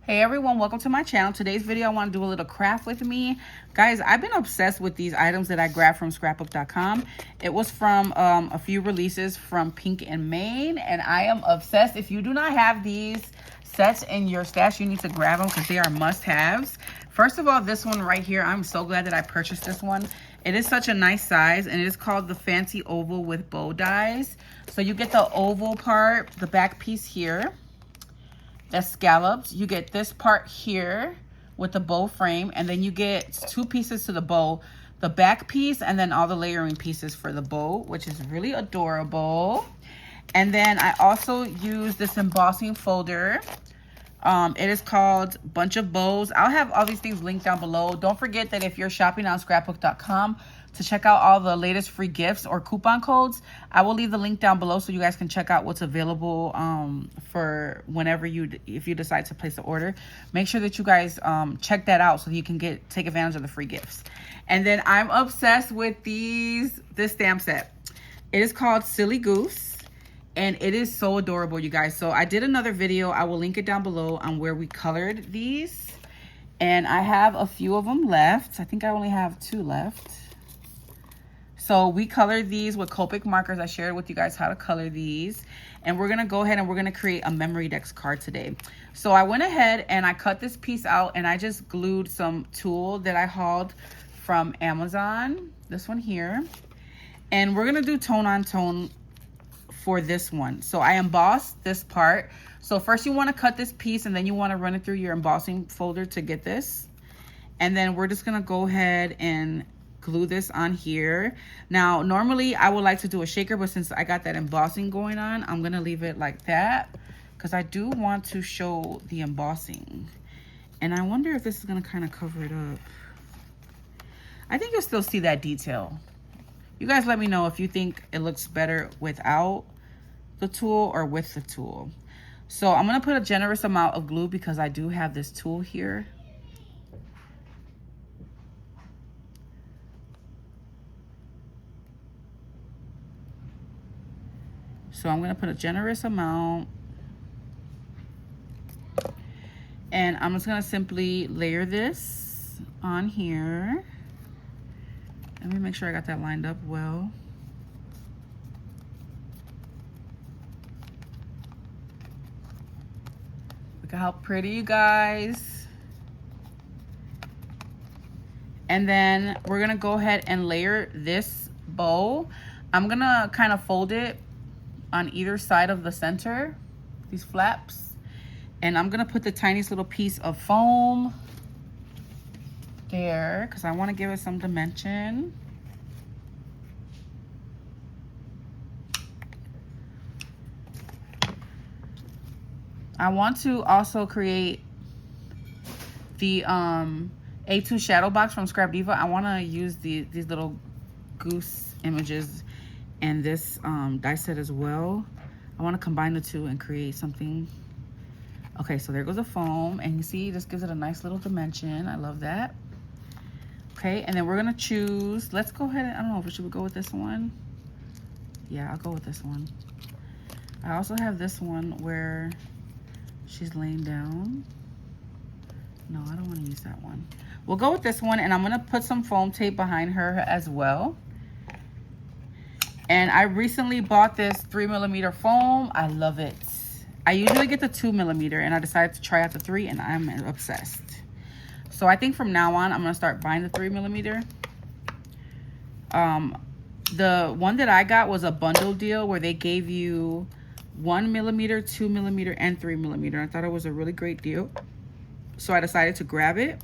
Hey everyone, welcome to my channel. Today's video I want to do a little craft with me. Guys, I've been obsessed with these items that I grabbed from scrapbook.com. It was from a few releases from Pink and Maine, and I am obsessed. If you do not have these sets in your stash, you need to grab them because they are must-haves. First of all, this one right here, I'm so glad that I purchased this one. It is such a nice size, and it is called the Fancy Oval with Bow Dies. So you get the oval part, the back piece here. That's scallops. You get this part here with the bow frame, and then you get two pieces to the bow, the back piece and then all the layering pieces for the bow, which is really adorable. And then I also use this embossing folder. It is called Bunch of Bows. I'll have all these things linked down below. Don't forget that if you're shopping on scrapbook.com to check out all the latest free gifts or coupon codes, I will leave the link down below so you guys can check out what's available for whenever if you decide to place the order. Make sure that you guys check that out so that you can take advantage of the free gifts. And then I'm obsessed with this stamp set. It is called Silly Goose. And it is so adorable, you guys. So I did another video. I will link it down below on where we colored these. And I have a few of them left. I think I only have 2 left. So we colored these with Copic markers. I shared with you guys how to color these. And we're going to go ahead and we're going to create a Memorydex card today. So I went ahead and I cut this piece out and I just glued some tulle that I hauled from Amazon. This one here. And we're going to do tone on tone for this one. So I embossed this part. So first you want to cut this piece and then you want to run it through your embossing folder to get this. And then we're just going to go ahead and glue this on here. Now, normally I would like to do a shaker, but since I got that embossing going on, I'm going to leave it like that because I do want to show the embossing. And I wonder if this is going to kind of cover it up. I think you'll still see that detail. You guys let me know if you think it looks better without the tool or with the tool. So I'm going to put a generous amount of glue because I do have this tool here. So I'm going to put a generous amount. And I'm just going to simply layer this on here. Let me make sure I got that lined up well. Look at how pretty, you guys. And then we're gonna go ahead and layer this bow. I'm gonna kind of fold it on either side of the center, these flaps. And I'm gonna put the tiniest little piece of foam there because I want to give it some dimension. I want to also create the A2 shadow box from Scrap Diva. I want to use these little goose images and this die set as well. I want to combine the two and create something. Okay, so there goes the foam, and you see this gives it a nice little dimension. I love that. Okay, and then we're gonna choose, let's go ahead and, I don't know, should we go with this one? Yeah, I'll go with this one. I also have this one where she's laying down. No, I don't want to use that one. We'll go with this one, and I'm going to put some foam tape behind her as well. And I recently bought this 3mm foam. I love it. I usually get the 2mm, and I decided to try out the 3, and I'm obsessed. So I think from now on, I'm going to start buying the 3mm. The one that I got was a bundle deal where they gave you 1mm, 2mm, and 3mm. I thought it was a really great deal. So I decided to grab it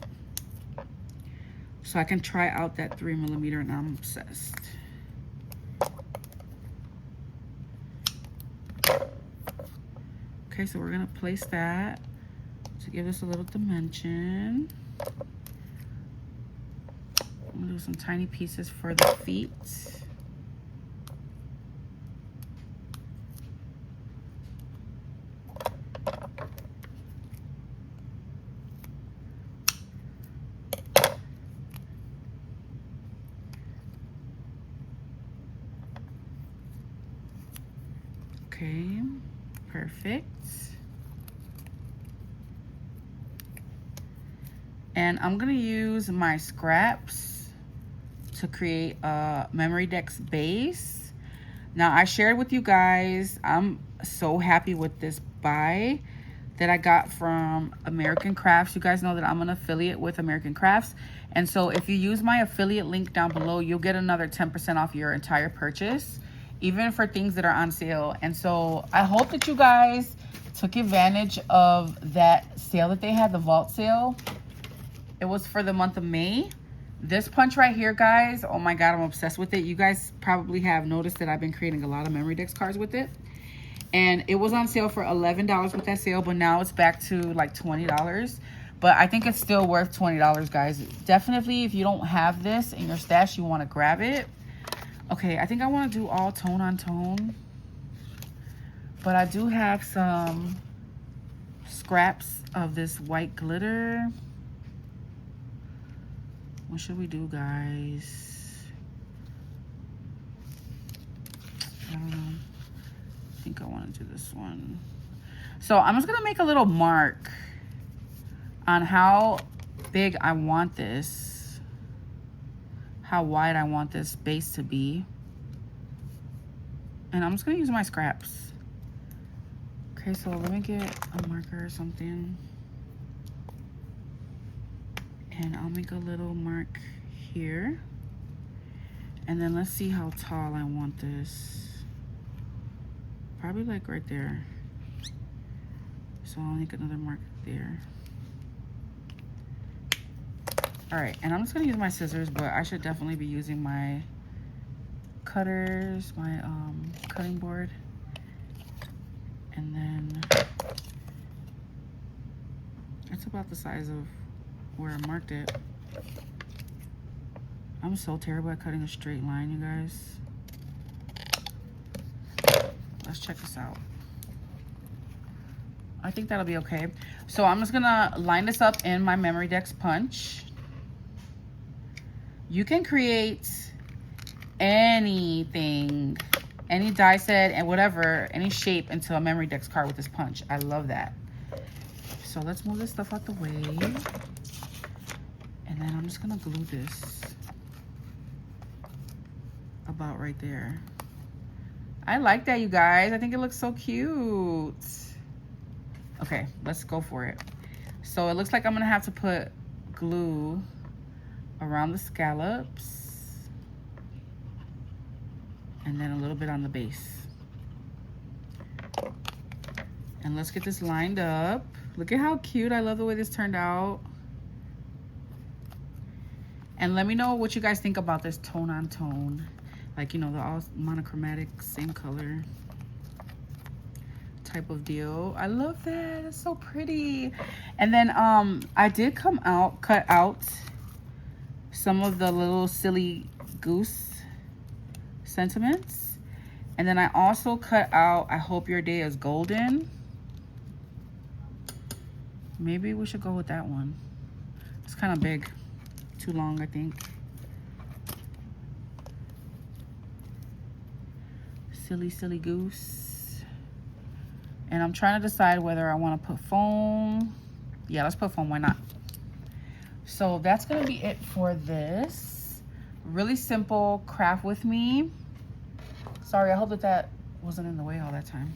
so I can try out that 3mm, and I'm obsessed. Okay, so we're gonna place that to give us a little dimension. I'm gonna do some tiny pieces for the feet. Okay, perfect. And I'm gonna use my scraps to create a Memorydex base. Now, I shared with you guys, I'm so happy with this buy that I got from American Crafts. You guys know that I'm an affiliate with American Crafts. And so if you use my affiliate link down below, you'll get another 10% off your entire purchase, even for things that are on sale. And so I hope that you guys took advantage of that sale that they had, the vault sale. It was for the month of May. This punch right here, guys, oh my God, I'm obsessed with it. You guys probably have noticed that I've been creating a lot of Memorydex cards with it. And it was on sale for $11 with that sale, but now it's back to like $20. But I think it's still worth $20, guys. Definitely, if you don't have this in your stash, you want to grab it. Okay, I think I want to do all tone on tone. But I do have some scraps of this white glitter. What should we do, guys? I don't know. I think I want to do this one. So I'm just going to make a little mark on how big I want this, how wide I want this base to be. And I'm just going to use my scraps. Okay, so let me get a marker or something. And I'll make a little mark here. And then let's see how tall I want this. Probably like right there. So I'll make another mark there. All right, and I'm just gonna use my scissors, but I should definitely be using my cutters, my cutting board. And then it's about the size of where I marked it. I'm so terrible at cutting a straight line, you guys. Let's check this out. I think that'll be okay. So I'm just gonna line this up in my Memorydex Punch. You can create anything, any die set and whatever, any shape into a Memorydex card with this punch. I love that. So let's move this stuff out the way. And then I'm just gonna glue this about right there. I like that, you guys. I think it looks so cute. Okay, let's go for it. So it looks like I'm gonna have to put glue around the scallops and then a little bit on the base. And let's get this lined up. Look at how cute. I love the way this turned out. And let me know what you guys think about this tone on tone. Like, you know, the all monochromatic, same color type of deal. I love that. It's so pretty. And then I did cut out some of the little silly goose sentiments. And then I also cut out, I hope your day is golden. Maybe we should go with that one. It's kind of big. Too long, I think. Silly, silly goose. And I'm trying to decide whether I want to put foam. Yeah, let's put foam. Why not? So that's going to be it for this. Really simple craft with me. Sorry, I hope that that wasn't in the way all that time.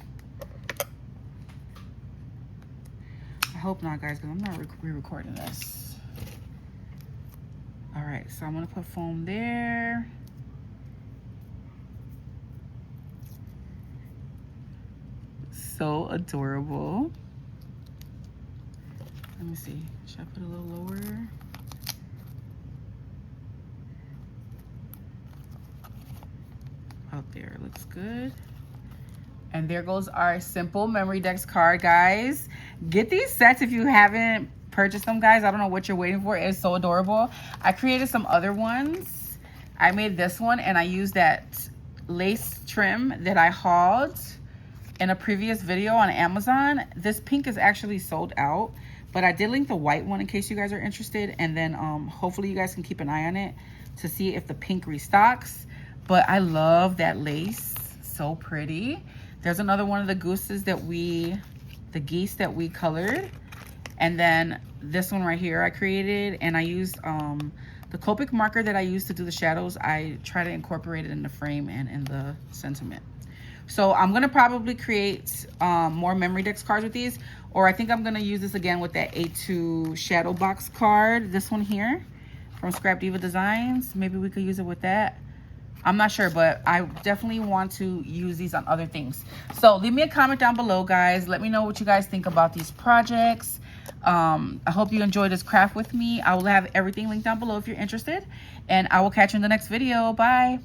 I hope not, guys, because I'm not re-recording this. All right, so I'm going to put foam there. So adorable. Let me see. Should I put a little lower? Out there. Looks good. And there goes our simple Memorydex card, guys. Get these sets if you haven't purchased them, guys. I don't know what you're waiting for. It's so adorable. I created some other ones. I made this one and I used that lace trim that I hauled in a previous video on Amazon. This pink is actually sold out, but I did link the white one in case you guys are interested. And then hopefully you guys can keep an eye on it to see if the pink restocks. But I love that lace. So pretty. There's another one of the gooses that the geese that we colored. And then this one right here I created, and I used the Copic marker that I used to do the shadows. I try to incorporate it in the frame and in the sentiment. So I'm gonna probably create more Memorydex cards with these, or I think I'm gonna use this again with that A2 shadow box card, this one here from Scrap Diva Designs. Maybe we could use it with that. I'm not sure, but I definitely want to use these on other things. So leave me a comment down below, guys. Let me know what you guys think about these projects. I hope you enjoyed this craft with me. I will have everything linked down below if you're interested, and I will catch you in the next video. Bye.